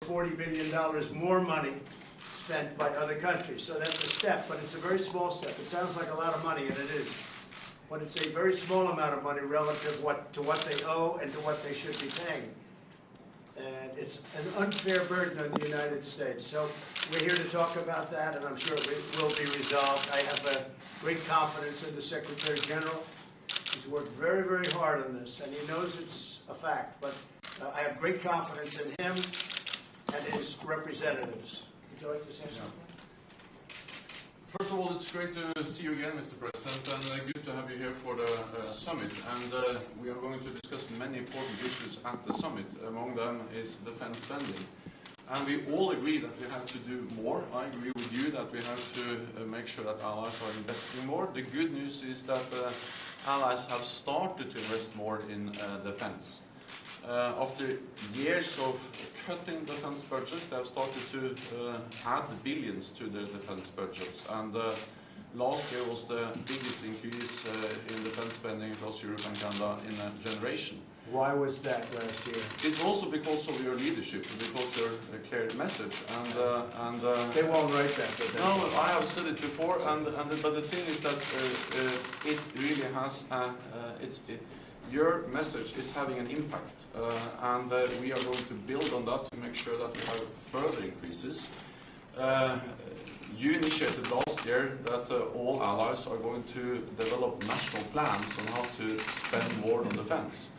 $40 billion more money spent by other countries. So that's a step, but it's a very small step. It sounds like a lot of money, and it is. But it's a very small amount of money relative to what they owe and to what they should be paying. And it's an unfair burden on the United States. So we're here to talk about that, and I'm sure it will be resolved. I have a great confidence in the Secretary General. He's worked very, very hard on this, and he knows it's a fact. But I have great confidence in him and his representatives. Would you like to say something? First of all, it's great to see you again, Mr. President, and good to have you here for the summit. And we are going to discuss many important issues at the summit. Among them is defense spending. And we all agree that we have to do more. I agree with you that we have to make sure that allies are investing more. The good news is that allies have started to invest more in defense. After years of cutting defense budgets, they have started to add billions to their defense budgets. And last year was the biggest increase in defense spending across Europe and Canada in a generation. Why was that last year? It's also because of your leadership, because of your clear message. And they won't write that. No, I have said it before. But the thing is that it really has your message is having an impact, and we are going to build on that to make sure that we have further increases. You initiated last year that all allies are going to develop national plans on how to spend more on defense.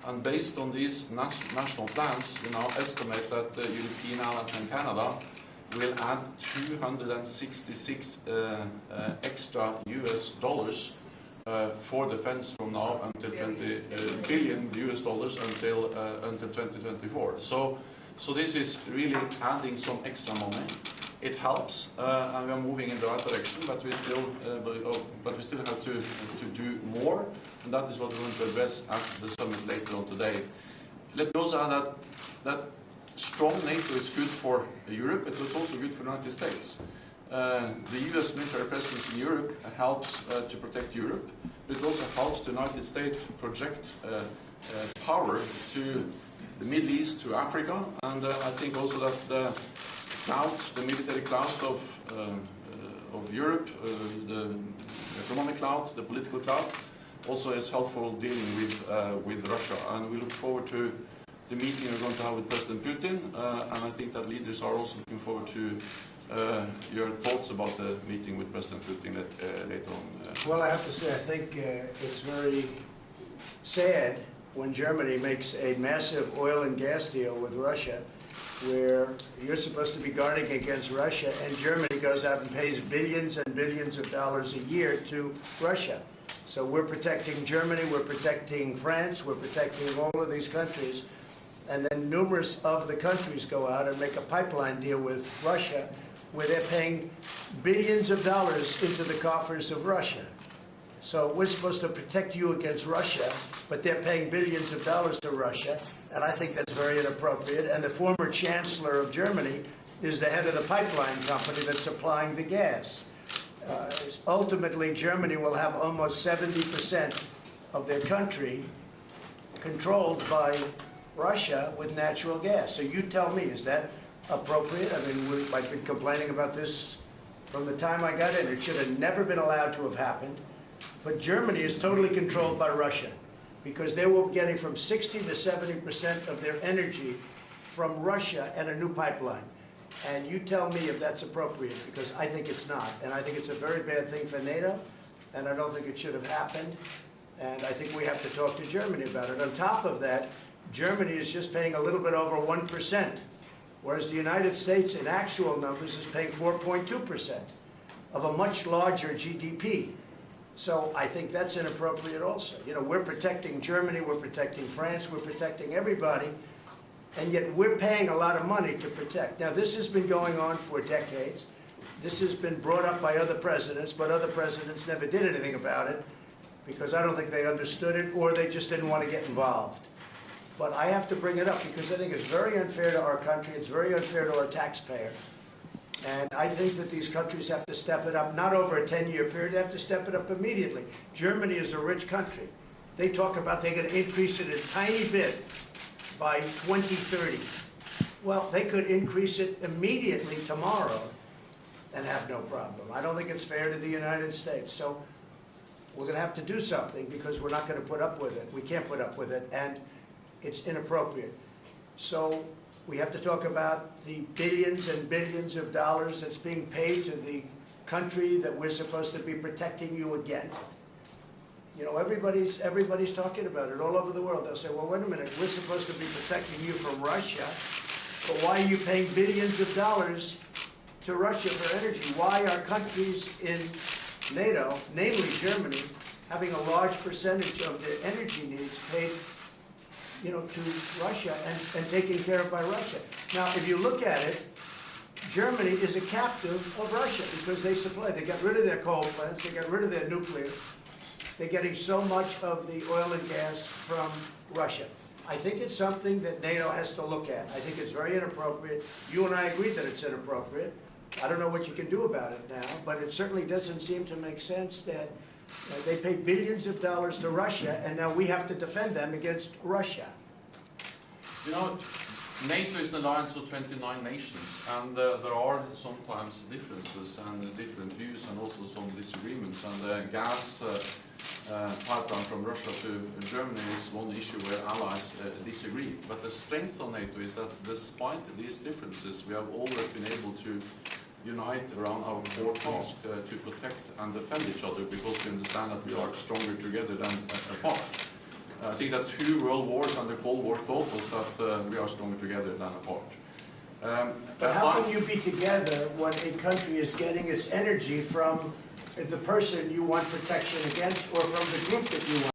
And based on these national plans, we now estimate that the European allies and Canada will add 266 extra US dollars for defense from now until $20 billion US dollars until 2024. So this is really adding some extra money. It helps, and we are moving in the right direction, but we still have to do more, and that is what we're going to address at the summit later on today. Let me also add that strong NATO is good for Europe, but it's also good for the United States. The US military presence in Europe helps to protect Europe, but it also helps the United States to project power to the Middle East, to Africa, and I think also that the military clout of Europe, the economic clout, the political clout, also is helpful dealing with Russia, and we look forward to the meeting we're going to have with President Putin, and I think that leaders are also looking forward to your thoughts about the meeting with President Putin later on. Well, I have to say, I think it's very sad when Germany makes a massive oil and gas deal with Russia, where you're supposed to be guarding against Russia, and Germany goes out and pays billions and billions of dollars a year to Russia. So we're protecting Germany, we're protecting France, we're protecting all of these countries, and then numerous of the countries go out and make a pipeline deal with Russia, where they're paying billions of dollars into the coffers of Russia. So we're supposed to protect you against Russia, but they're paying billions of dollars to Russia, and I think that's very inappropriate. And the former chancellor of Germany is the head of the pipeline company that's supplying the gas. Ultimately, Germany will have almost 70% of their country controlled by Russia with natural gas. So you tell me, is that appropriate? I mean, I've been complaining about this from the time I got in. It should have never been allowed to have happened. But Germany is totally controlled by Russia, because they were getting from 60 to 70% of their energy from Russia and a new pipeline. And you tell me if that's appropriate, because I think it's not. And I think it's a very bad thing for NATO, and I don't think it should have happened. And I think we have to talk to Germany about it. On top of that, Germany is just paying a little bit over 1%, whereas the United States, in actual numbers, is paying 4.2% of a much larger GDP. So I think that's inappropriate also. You know, we're protecting Germany, we're protecting France, we're protecting everybody, and yet we're paying a lot of money to protect. Now, this has been going on for decades. This has been brought up by other presidents, but other presidents never did anything about it, because I don't think they understood it, or they just didn't want to get involved. But I have to bring it up because I think it's very unfair to our country, it's very unfair to our taxpayer. And I think that these countries have to step it up, not over a 10-year period, they have to step it up immediately. Germany is a rich country. They talk about they're going to increase it a tiny bit by 2030. Well, they could increase it immediately tomorrow and have no problem. I don't think it's fair to the United States. So we're going to have to do something because we're not going to put up with it. We can't put up with it, and it's inappropriate. So we have to talk about the billions and billions of dollars that's being paid to the country that we're supposed to be protecting you against. You know, everybody's talking about it all over the world. They'll say, well, wait a minute, we're supposed to be protecting you from Russia, but why are you paying billions of dollars to Russia for energy? Why are countries in NATO, namely Germany, having a large percentage of their energy needs paid, you know, to Russia and taken care of by Russia? Now, if you look at it, Germany is a captive of Russia because they supply. They got rid of their coal plants. They got rid of their nuclear. They're getting so much of the oil and gas from Russia. I think it's something that NATO has to look at. I think it's very inappropriate. You and I agree that it's inappropriate. I don't know what you can do about it now, but it certainly doesn't seem to make sense that they pay billions of dollars to Russia, and now we have to defend them against Russia. You know, NATO is an alliance of 29 nations, and there are sometimes differences and different views and also some disagreements. And the gas pipeline from Russia to Germany is one issue where allies disagree. But the strength of NATO is that despite these differences, we have always been able to unite around our core task to protect and defend each other, because we understand that we are stronger together than apart. I think that 2 world wars and the Cold War taught us that we are stronger together than apart. But how can you be together when a country is getting its energy from the person you want protection against or from the group that you want